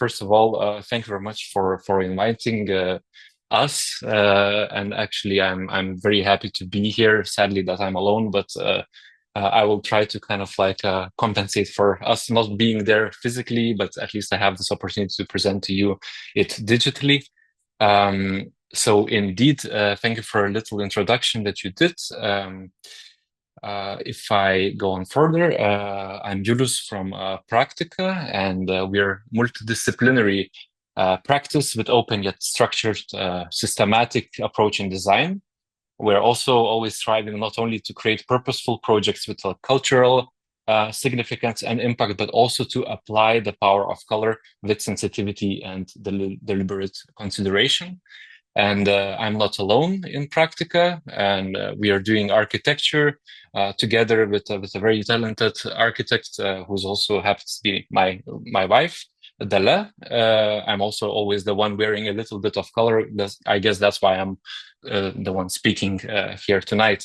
first of all, thank you very much for inviting us. And actually, I'm very happy to be here. Sadly, that I'm alone, but I will try to kind of like compensate for us not being there physically, but at least I have this opportunity to present to you it digitally. So indeed, thank you for a little introduction that you did. If I go on further, I'm Julius from Praktika, and we're multidisciplinary practice with open yet structured, systematic approach in design. We're also always striving not only to create purposeful projects with a cultural significance and impact, but also to apply the power of color with sensitivity and deliberate consideration. And I'm not alone in Praktika, and we are doing architecture together with a very talented architect who's also happens to be my wife, Della. I'm also always the one wearing a little bit of color. I guess that's why I'm the one speaking here tonight.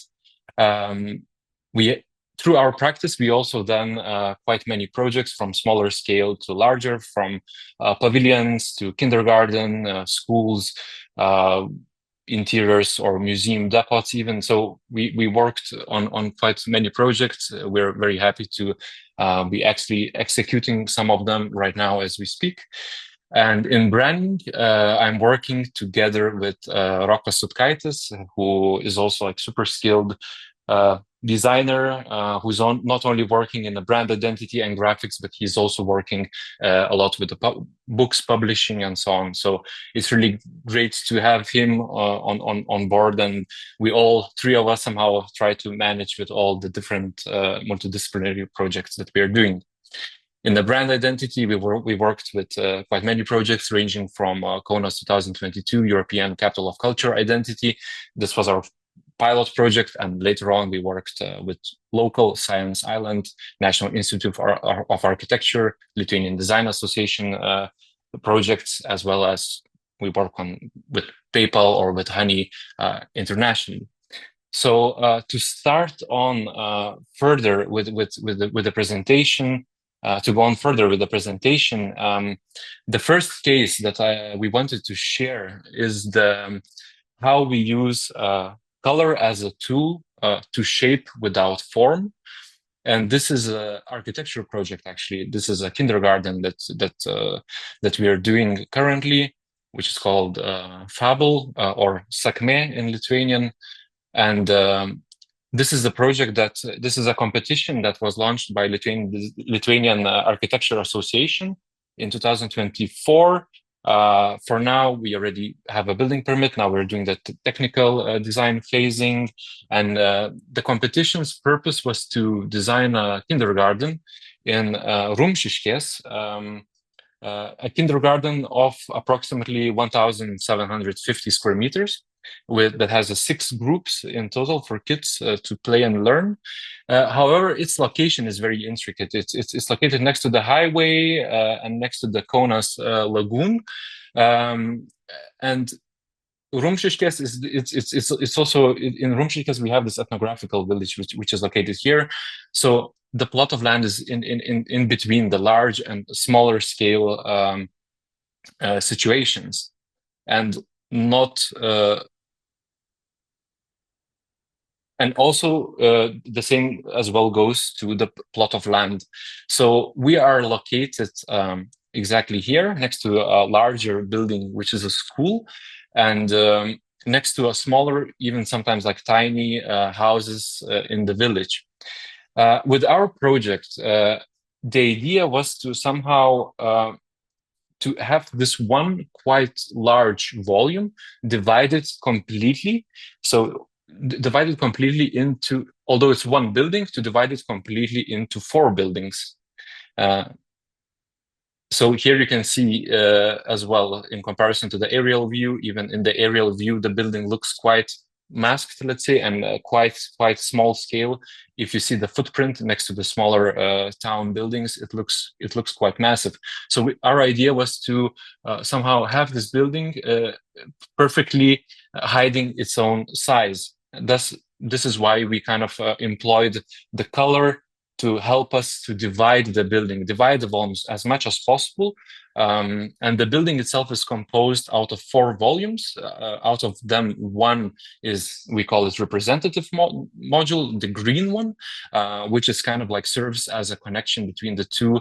Through our practice, we also done quite many projects from smaller scale to larger, from pavilions to kindergarten, schools, interiors or museum depots even. So we worked on quite many projects. We're very happy to be actually executing some of them right now as we speak. And in branding, I'm working together with Roko Sutkaitis, who is also like super skilled designer who's not only working in the brand identity and graphics, but he's also working a lot with the books publishing and so on. So it's really great to have him on board, and we all three of us somehow try to manage with all the different multidisciplinary projects that we are doing. In the brand identity, we worked with quite many projects ranging from KONA's 2022 European Capital of Culture Identity. This was our pilot project, and later on we worked with local Science Island, National Institute of Architecture, Lithuanian Design Association projects, as well as we work with PayPal or with Honey internationally. So to start on further with the presentation, to go on further with the presentation, the first case that we wanted to share is how we use color as a tool to shape without form. And this is an architecture project, actually. This is a kindergarten that we are doing currently, which is called Fabel or Sakmė in Lithuanian. And this is a project this is a competition that was launched by Lithuanian Architecture Association in 2024. For now, we already have a building permit. Now we're doing the technical design phasing, and the competition's purpose was to design a kindergarten in Rumšiškės, a kindergarten of approximately 1,750 square meters, that has 6 groups in total for kids to play and learn. However, its location is very intricate. It's located next to the highway and next to the Kaunas lagoon. And Rumšiškės it's also in Rumšiškės we have this ethnographical village which is located here. So the plot of land is in between the large and smaller scale situations, and not. And also the same as well goes to the plot of land. So we are located exactly here next to a larger building, which is a school, and next to a smaller, even sometimes like tiny houses in the village. With our project, the idea was to somehow to have this one quite large volume divided completely. So divided completely into, although it's one building, to divide it completely into 4 buildings. So here you can see as well, in comparison to the aerial view, even in the aerial view, the building looks quite masked, let's say, and quite small scale. If you see the footprint next to the smaller town buildings, it looks quite massive. So our idea was to somehow have this building perfectly hiding its own size. This is why we kind of employed the color to help us to divide the volumes as much as possible. And the building itself is composed out of 4 volumes. Out of them, one is, we call it representative module, the green one, which is kind of like serves as a connection between the two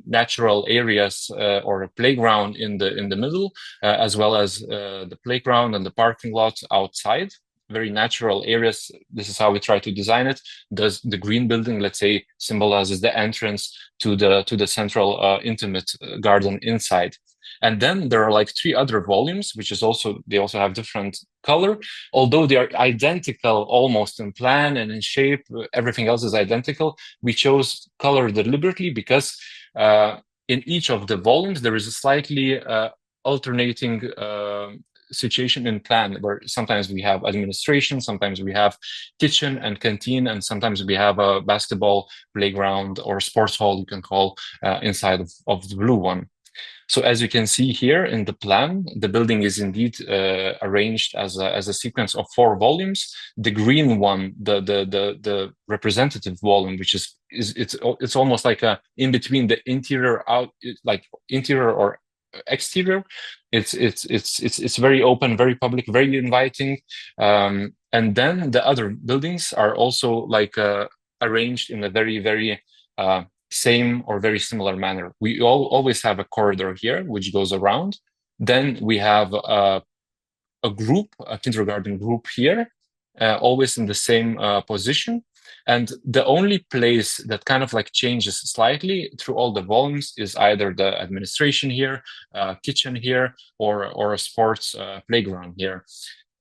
natural areas or a playground in the middle, as well as the playground and the parking lot outside. Very natural areas. This is how we try to design it. Does the green building, let's say, symbolizes the entrance to the central intimate garden inside. And then there are like 3 other volumes, which is also, they also have different color, although they are identical almost in plan and in shape. Everything else is identical. We chose color deliberately because in each of the volumes there is a slightly alternating situation in plan, where sometimes we have administration, sometimes we have kitchen and canteen, and sometimes we have a basketball playground or sports hall, you can call, inside of the blue one. So as you can see here in the plan, the building is indeed arranged as a sequence of 4 volumes. The green one, the representative volume, which is it's almost like a in between the interior like interior or exterior. It's very open, very public, very inviting. And then the other buildings are also like arranged in a very same or very similar manner. We always have a corridor here which goes around. Then we have a kindergarten group here, always in the same position. And the only place that kind of like changes slightly through all the volumes is either the administration here, kitchen here, or a sports playground here.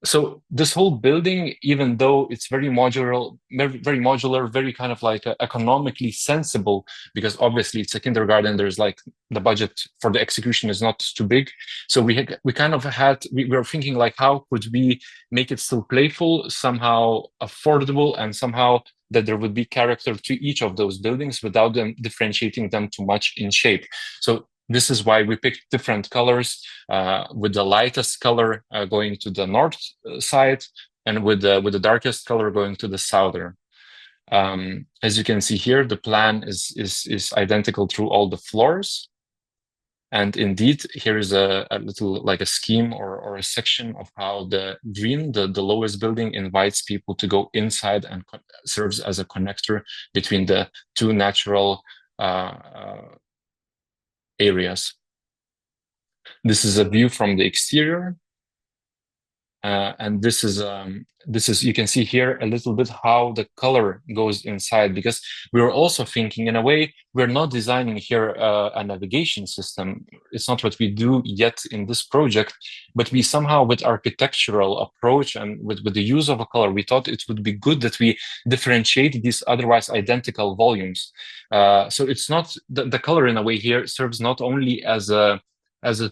So this whole building, even though it's very modular, very kind of like economically sensible, because obviously it's a kindergarten, there's like the budget for the execution is not too big. So we were thinking like, how could we make it still playful, somehow affordable, and somehow that there would be character to each of those buildings without them differentiating them too much in shape. So this is why we picked different colors, with the lightest color going to the north side, and with the darkest color going to the southern. As you can see here, the plan is identical through all the floors. And indeed, here is a little like a scheme or a section of how the green, the lowest building, invites people to go inside and serves as a connector between the 2 natural areas. This is a view from the exterior. And this is you can see here a little bit how the color goes inside, because we were also thinking, in a way, we're not designing here a navigation system. It's not what we do yet in this project, but we somehow, with architectural approach and with the use of a color, we thought it would be good that we differentiate these otherwise identical volumes. So it's not the color, in a way, here serves not only as a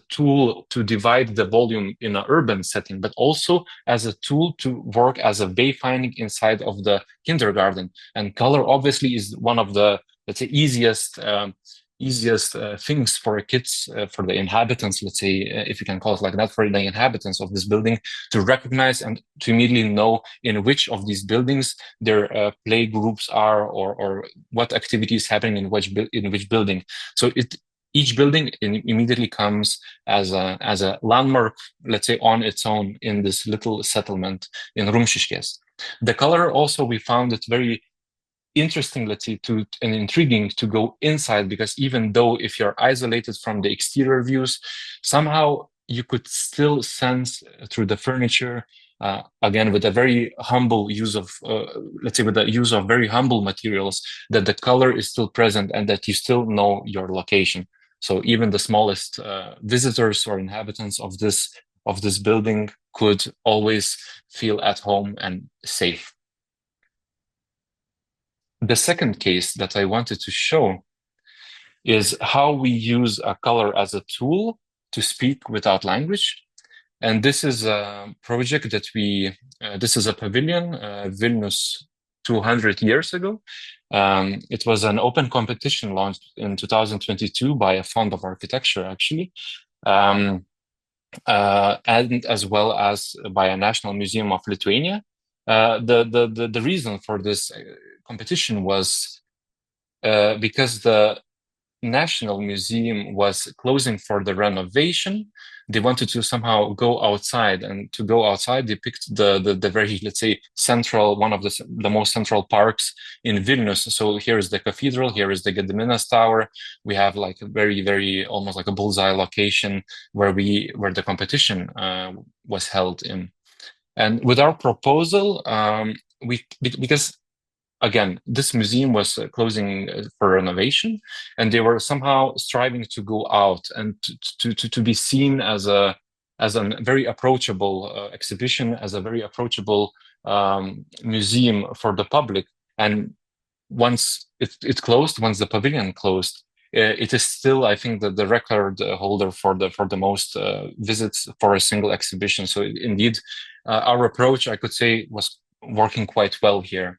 tool to divide the volume in an urban setting, but also as a tool to work as a wayfinding inside of the kindergarten. And color obviously is one of the, let's say, easiest things for kids, for the inhabitants, let's say, if you can call it like that, for the inhabitants of this building to recognize and to immediately know in which of these buildings their play groups are, or what activity is happening in which building. So each building immediately comes as a landmark, let's say, on its own in this little settlement in Rumšiškės. The color also, we found it very interesting, let's say, and intriguing to go inside, because even though if you're isolated from the exterior views, somehow you could still sense through the furniture, again, with a very humble use of, let's say, with the use of very humble materials, that the color is still present and that you still know your location. So even the smallest visitors or inhabitants of this building could always feel at home and safe. The second case that I wanted to show is how we use a color as a tool to speak without language. And this is a project that this is a pavilion, Vilnius 200 years ago. It was an open competition launched in 2022 by a fond of architecture, actually, and as well as by a National Museum of Lithuania. The reason for this competition was because the National Museum was closing for the renovation, they wanted to somehow go outside, and to go outside, they picked the very, let's say, central, one of the most central parks in Vilnius. So here is the cathedral, here is the Gediminas Tower. We have like a very, very almost like a bullseye location where the competition was held in. And with our proposal, because again, this museum was closing for renovation, and they were somehow striving to go out and to be seen as a very approachable exhibition, as a very approachable museum for the public. And once it closed, once the pavilion closed, it is still, I think, the record holder for the most visits for a single exhibition. So indeed, our approach, I could say, was working quite well here.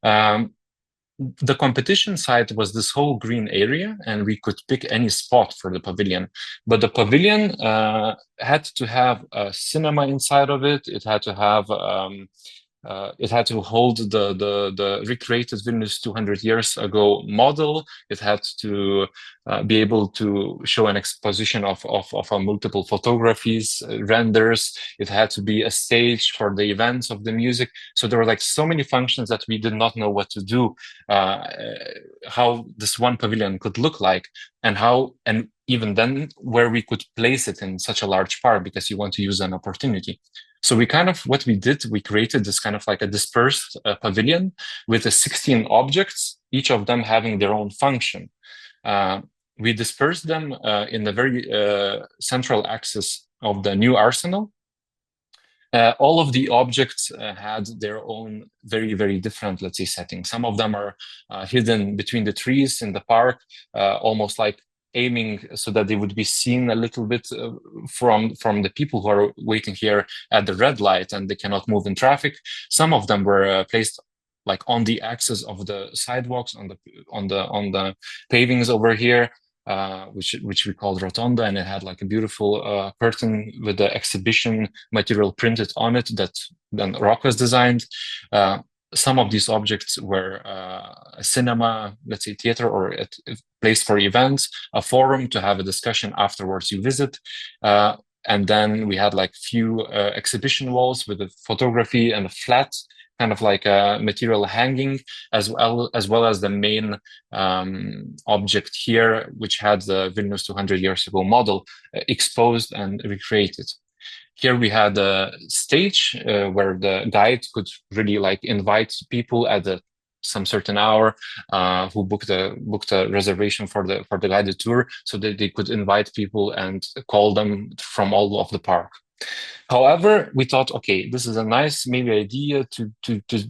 The competition site was this whole green area, and we could pick any spot for the pavilion. But the pavilion had to have a cinema inside of it. It had to have it had to hold the recreated Vilnius 200 years ago model. It had to be able to show an exposition of multiple photographies, renders. It had to be a stage for the events of the music. So there were like so many functions that we did not know what to do, how this one pavilion could look like, and even then where we could place it in such a large park, because you want to use an opportunity. So what we did, we created this kind of like a dispersed pavilion with 16 objects, each of them having their own function. We dispersed them in the very central axis of the new arsenal. All of the objects had their own very, very different, let's say, settings. Some of them are hidden between the trees in the park, almost like aiming so that they would be seen a little bit from the people who are waiting here at the red light and they cannot move in traffic. Some of them were placed like on the axis of the sidewalks, on the pavings over here, which we called Rotonda, and it had like a beautiful curtain with the exhibition material printed on it that then Rokas designed. Some of these objects were a cinema, let's say theater, or a place for events, a forum to have a discussion afterwards you visit. And then we had like few exhibition walls with a photography and a flat kind of like a material hanging, as well as the main object here, which had the Vilnius 200 years ago model exposed and recreated. Here we had a stage where the guide could really like invite people at some certain hour who booked a reservation for the guided tour, so that they could invite people and call them from all of the park. However, we thought, okay, this is a nice maybe idea to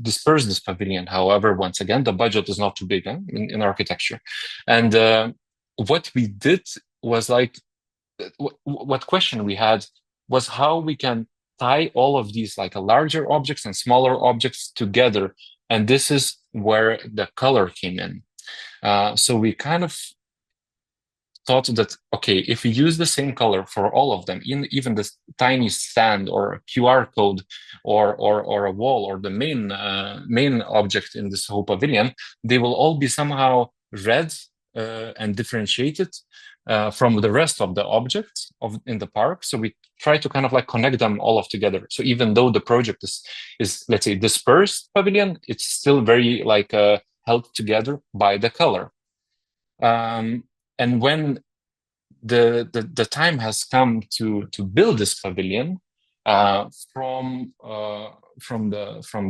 disperse this pavilion. However, once again, the budget is not too big in architecture. And what we did was like, what question we had was how we can tie all of these like larger objects and smaller objects together. And this is where the color came in. So we kind of thought that, okay, if we use the same color for all of them, even this tiny stand or QR code or a wall or the main object in this whole pavilion, they will all be somehow red and differentiated from the rest of the objects in the park. So we try to kind of like connect them all of together. So even though the project is let's say dispersed pavilion, it's still very like held together by the color. And when the time has come to build this pavilion, from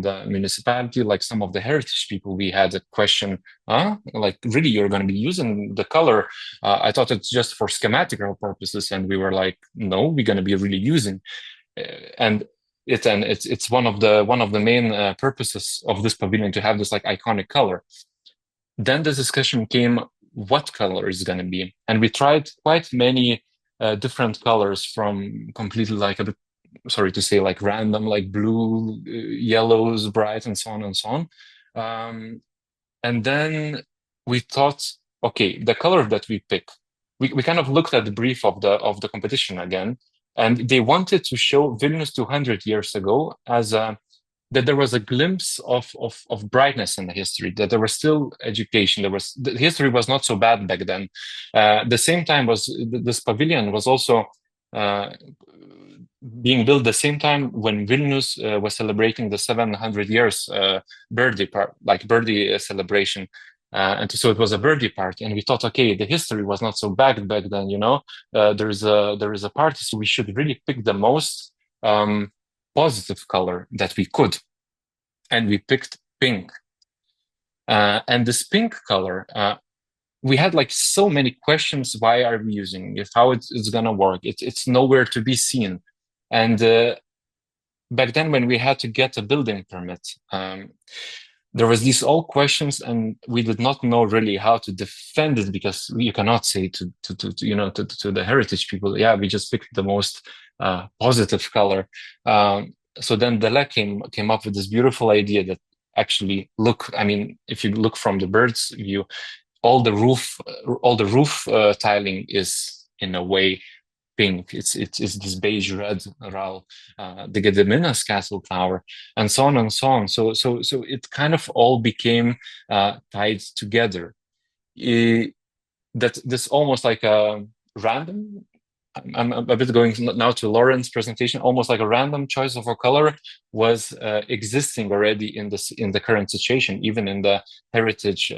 the municipality, like some of the heritage people, we had a question, like really you're going to be using the color? I thought it's just for schematical purposes, and we were like, no, we're going to be really using, and it's one of the main purposes of this pavilion, to have this like iconic color. Then the discussion came, what color is going to be, and we tried quite many different colors, from completely like a bit, sorry to say, like random, like blue, yellows, bright, and so on and so on. And then we thought, okay, the color that we pick, we kind of looked at the brief of the competition again, and they wanted to show Vilnius 200 years ago as that there was a glimpse of brightness in the history, that there was still education. The history was not so bad back then. The same time was this pavilion was also being built the same time when Vilnius was celebrating the 700 years birthday celebration. And so it was a birthday party, and we thought, okay, the history was not so bad back then, there is a party, so we should really pick the most positive color that we could, and we picked pink. And this pink color, we had like so many questions. Why are we using it? How it's gonna work? It's nowhere to be seen. And back then, when we had to get a building permit, there was these all questions, and we did not know really how to defend it, because you cannot say to the heritage people, yeah, we just picked the most positive color. So then Dele came up with this beautiful idea that actually, if you look from the bird's view, all the roof tiling is in a way pink. It's this beige red RAL, the Gediminas Castle Tower, and so on and so on. So it kind of all became tied together. That this almost like a random. I'm a bit going now to Lauren's presentation. Almost like a random choice of a color was existing already in the current situation, even in the heritage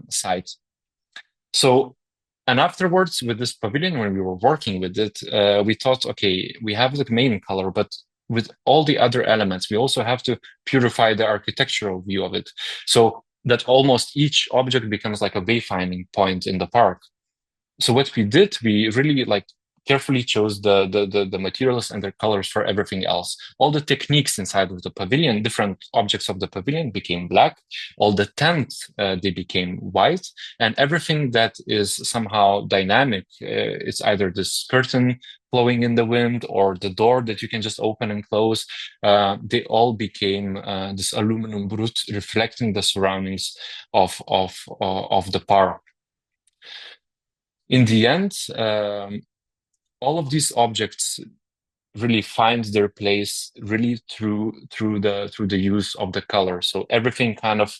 site. So. And afterwards, with this pavilion, when we were working with it, we thought, okay, we have the main color, but with all the other elements, we also have to purify the architectural view of it, so that almost each object becomes like a wayfinding point in the park. So what we did, we really carefully chose the materials and their colors for everything else. All the techniques inside of the pavilion, different objects of the pavilion became black. All the tents, they became white. And everything that is somehow dynamic, it's either this curtain blowing in the wind or the door that you can just open and close. They all became this aluminum brut, reflecting the surroundings of the park. In the end, all of these objects really find their place really through the use of the color. So everything kind of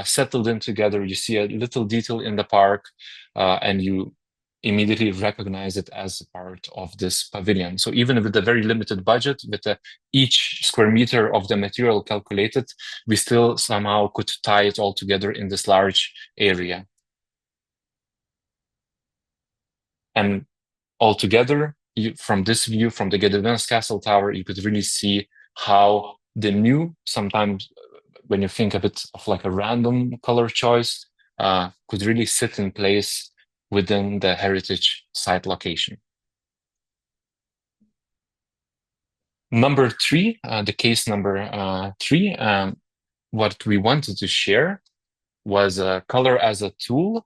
settled in together. You see a little detail in the park, and you immediately recognize it as part of this pavilion. So even with a very limited budget, with each square meter of the material calculated, we still somehow could tie it all together in this large area. And altogether, from this view, from the Gediminas Castle Tower, you could really see how the new, sometimes when you think of it of like a random color choice, could really sit in place within the heritage site location. Number 3, the case number 3, what we wanted to share was color as a tool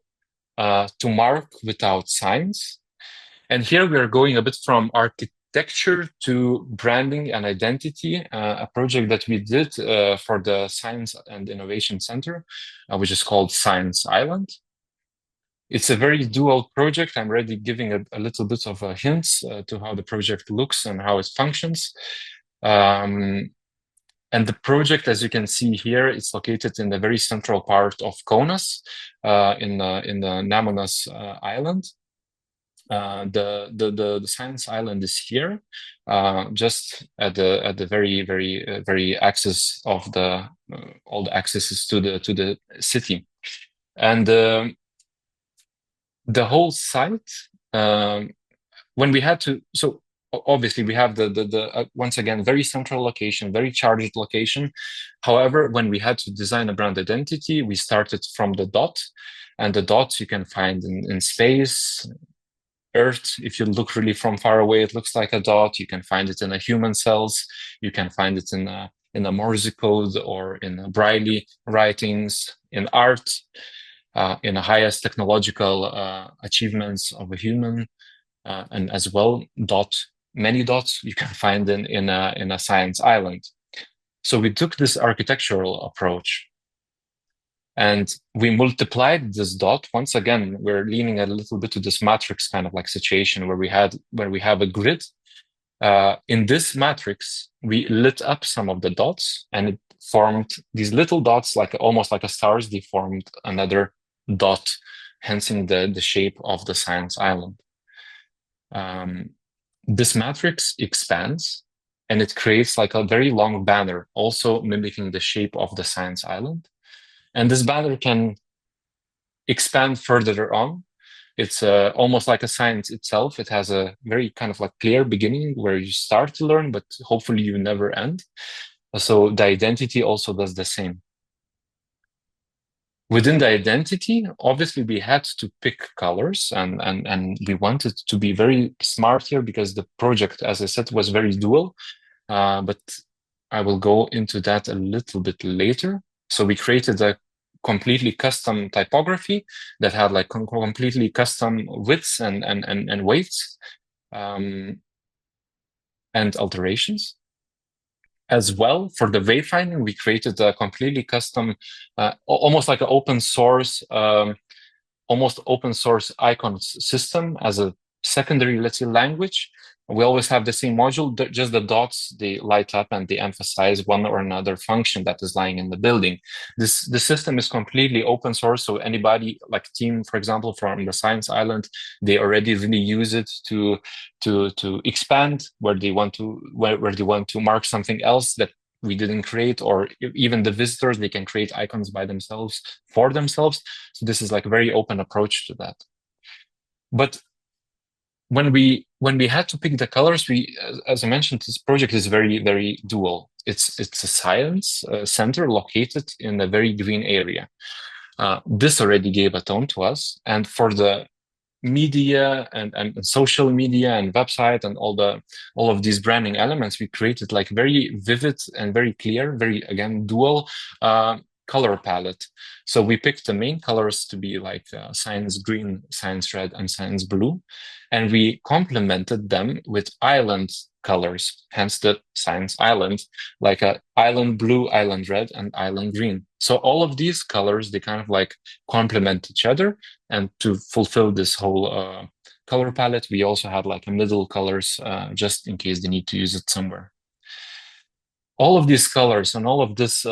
to mark without signs. And here we are going a bit from architecture to branding and identity, a project that we did for the Science and Innovation Center, which is called Science Island. It's a very dual project. I'm already giving a little bit of a hint to how the project looks and how it functions. And the project, as you can see here, it's located in the very central part of Kaunas, in the Nemunas Island. The Science Island is here, just at the very axis of all the accesses to the city, and the whole site. When we had to, so obviously we have the once again very central location, very charged location. However, when we had to design a brand identity, we started from the dot, and the dots you can find in space. Earth, if you look really from far away, it looks like a dot. You can find it in a human cells. You can find it in a Morse code or in Braille writings, in art, in the highest technological achievements of a human, and as well many dots you can find in a science island. So we took this architectural approach, and we multiplied this dot. Once again, we're leaning a little bit to this matrix kind of like situation where we have a grid, In this matrix, we lit up some of the dots, and it formed these little dots, like almost like a stars. They formed another dot, hensing the shape of the science island. This matrix expands, and it creates like a very long banner, also mimicking the shape of the science island. And this banner can expand further on. It's almost like a science itself. It has a very kind of like clear beginning where you start to learn, but hopefully you never end. So the identity also does the same. Within the identity, obviously we had to pick colors, and we wanted to be very smart here because the project, as I said, was very dual. But I will go into that a little bit later. So we created a completely custom typography that had like completely custom widths and weights and alterations. As well, for the wayfinding, we created a completely custom, almost like an open source, almost open source icons system as a secondary, let's say, language. We always have the same module, just the dots, they light up and they emphasize one or another function that is lying in the building. The system is completely open source, so anybody, like team, for example, from the Science Island, they already really use it to expand where they want to mark something else that we didn't create, or even the visitors, they can create icons by themselves for themselves. So this is like a very open approach to that. But when we had to pick the colors, as I mentioned, this project is very, very dual. It's a science center located in a very green area. This already gave a tone to us, and for the media and social media and website and all of these branding elements, we created like very vivid and very clear, very, again, dual color palette. So we picked the main colors to be like science green, science red, and science blue, and we complemented them with island colors, hence the science island, like a island blue, island red, and island green. So all of these colors, they kind of like complement each other, and to fulfill this whole color palette, we also had like a middle colors just in case they need to use it somewhere. All of these colors and all of this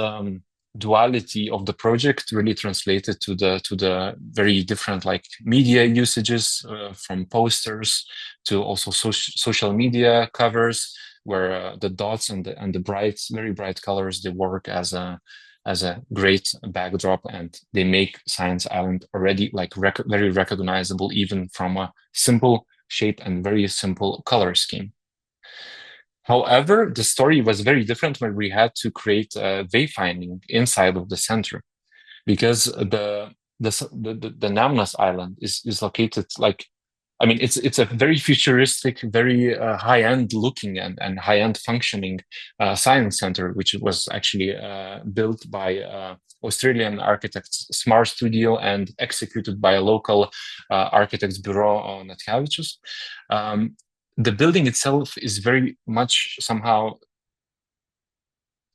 duality of the project really translated to the very different like media usages, from posters to also social media covers, where the dots and the bright, very bright colors, they work as a great backdrop, and they make Science Island already like very recognizable, even from a simple shape and very simple color scheme. However, the story was very different when we had to create wayfinding inside of the center, because the Namnas Island is located like, I mean, it's a very futuristic, very high-end looking and high-end functioning science center, which was actually built by Australian architects Smart Studio and executed by a local architects bureau, Natkavichus. The building itself is very much somehow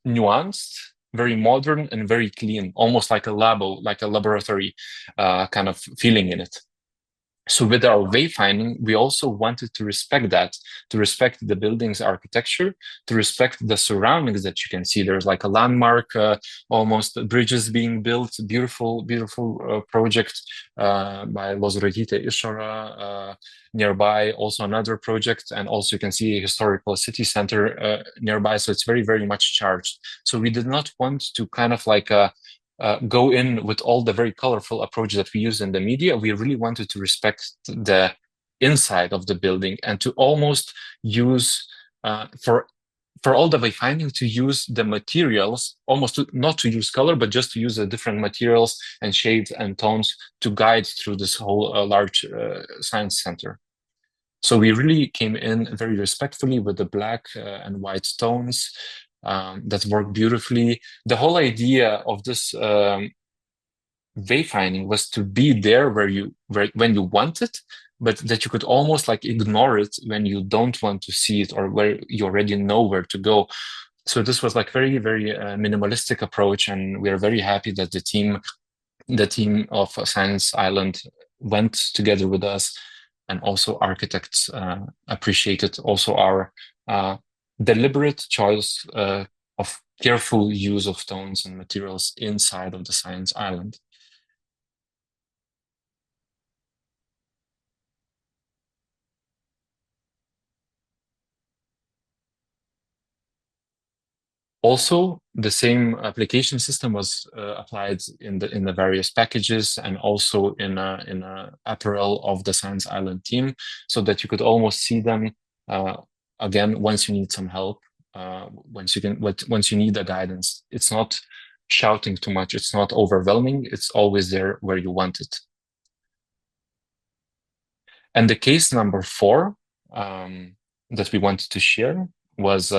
nuanced, very modern, and very clean, almost like a laboratory kind of feeling in it. So with our wayfinding, we also wanted to respect that, to respect the building's architecture, to respect the surroundings that you can see. There's like a landmark, almost bridges being built, beautiful project by Lozrodite Ishara nearby, also another project, and also you can see a historical city center nearby. So it's very, very much charged. So we did not want to kind of like go in with all the very colorful approach that we use in the media. We really wanted to respect the inside of the building and to almost use for all the wayfinding, to use the materials, almost not to use color, but just to use the different materials and shades and tones to guide through this whole large science center. So we really came in very respectfully with the black and white tones that work beautifully. The whole idea of this wayfinding was to be there when you want it, but that you could almost like ignore it when you don't want to see it, or where you already know where to go. So this was like very, very minimalistic approach, and we are very happy that the team of Science Island went together with us, and also architects appreciated also our deliberate choice of careful use of tones and materials inside of the science island. Also, the same application system was applied in the various packages and also in a apparel of the Science Island team, so that you could almost see them again once you need some help, once you need a guidance. It's not shouting too much. It's not overwhelming. It's always there where you want it. And the case number 4 that we wanted to share was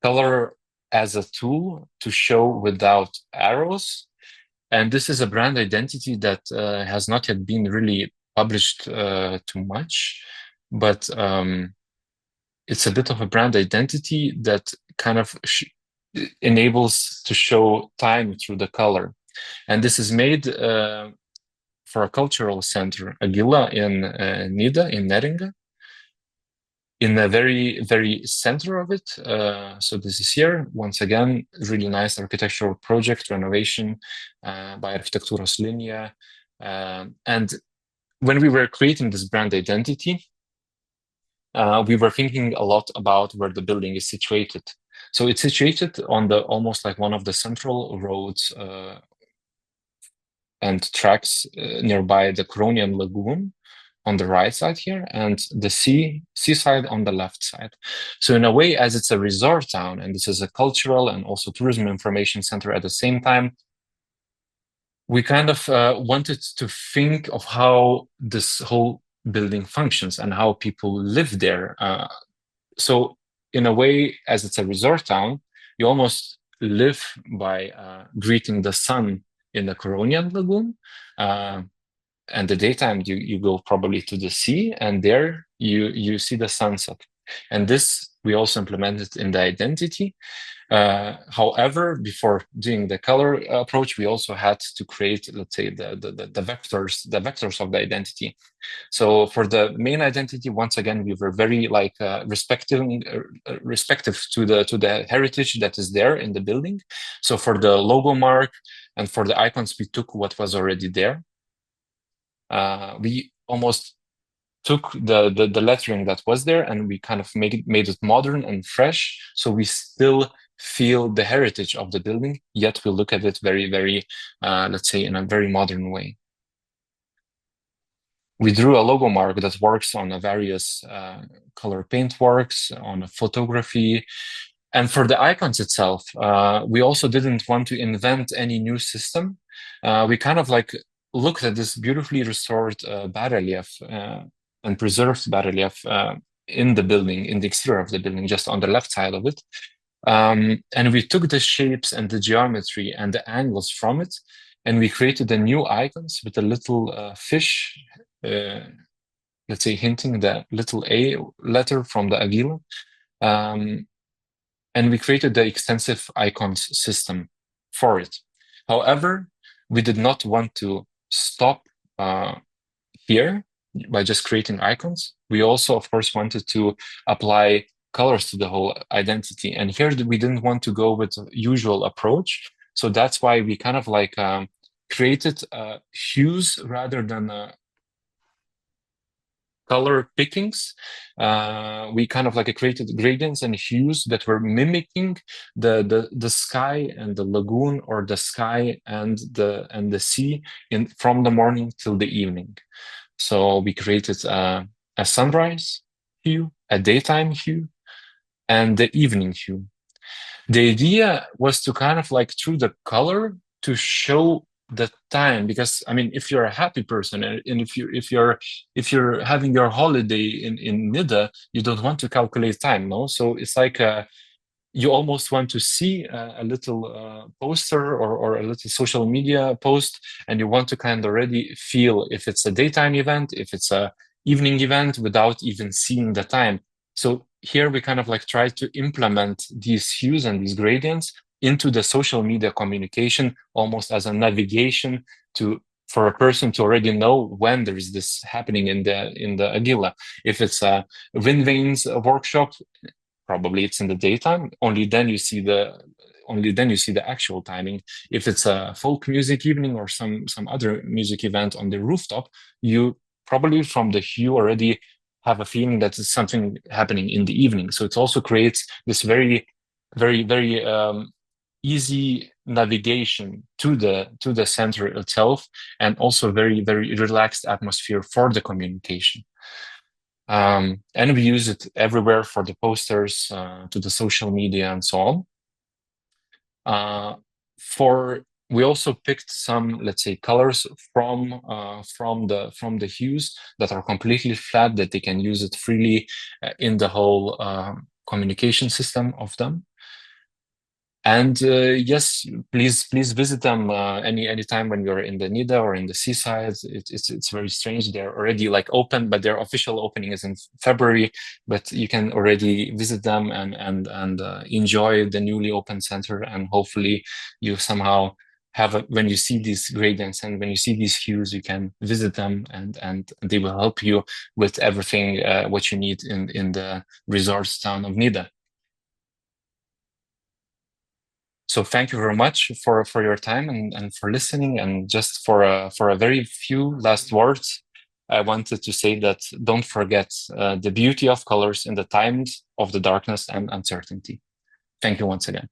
color as a tool to show without arrows. And this is a brand identity that has not yet been really published too much, but it's a bit of a brand identity that kind of enables to show time through the color. And this is made for a cultural center, Agila in Nida, in Neringa, in the very, very center of it. So this is here, once again, really nice architectural project, renovation by Architektūros Linija. And when we were creating this brand identity, we were thinking a lot about where the building is situated. So it's situated on the almost like one of the central roads and tracks nearby the Coronian Lagoon on the right side here, and the seaside on the left side. So in a way, as it's a resort town, and this is a cultural and also tourism information center at the same time, we kind of wanted to think of how this whole building functions and how people live there. So in a way, as it's a resort town, you almost live by greeting the sun in the Coronian Lagoon. And the daytime, you go probably to the sea, and there you see the sunset. And this we also implemented in the identity. However, before doing the color approach, we also had to create, let's say, the vectors of the identity. So for the main identity, once again, we were very like respective to the heritage that is there in the building. So for the logo mark and for the icons, we took what was already there. We almost took the lettering that was there, and we kind of made it modern and fresh, so we still feel the heritage of the building, yet we look at it very, very, let's say, in a very modern way. We drew a logo mark that works on a various color paint works, on a photography. And for the icons itself, we also didn't want to invent any new system. We kind of like looked at this beautifully restored bas-relief and preserved bas-relief in the building, in the exterior of the building, just on the left side of it. And we took the shapes and the geometry and the angles from it, and we created the new icons with a little fish, let's say, hinting the little A letter from the Agila. And we created the extensive icons system for it. However, we did not want to stop here by just creating icons. We also, of course, wanted to apply colors to the whole identity. And here we didn't want to go with the usual approach. So that's why we kind of like created hues rather than color pickings. We kind of like created gradients and hues that were mimicking the sky and the lagoon, or the sky and the sea from the morning till the evening. So we created a sunrise hue, a daytime hue, and the evening hue. The idea was to kind of like, through the color, to show the time, because I mean, if you're a happy person, and if you're having your holiday in Nida, you don't want to calculate time, no? So it's like you almost want to see a little poster or a little social media post, and you want to kind of already feel if it's a daytime event, if it's a evening event, without even seeing the time. So here we kind of like try to implement these hues and these gradients into the social media communication, almost as a navigation to for a person to already know when there is this happening in the Agila. If it's a wind vanes workshop, probably it's in the daytime. Only then you see the actual timing. If it's a folk music evening or some other music event on the rooftop, you probably from the hue already have a feeling that it's something happening in the evening. So it also creates this very, very, very easy navigation to the center itself, and also very, very relaxed atmosphere for the communication. And we use it everywhere for the posters, to the social media and so on. We also picked some, let's say, colors from the hues that are completely flat, that they can use it freely in the whole communication system of them. And yes, please visit them any time when you're in the Nida or in the seaside. It's very strange. They're already like open, but their official opening is in February. But you can already visit them and enjoy the newly opened center. And hopefully, you somehow when you see these gradients and when you see these hues, you can visit them and they will help you with everything what you need in the resorts town of Nida. So thank you very much for your time and for listening. And just for a very few last words, I wanted to say that don't forget the beauty of colors in the times of the darkness and uncertainty. Thank you once again.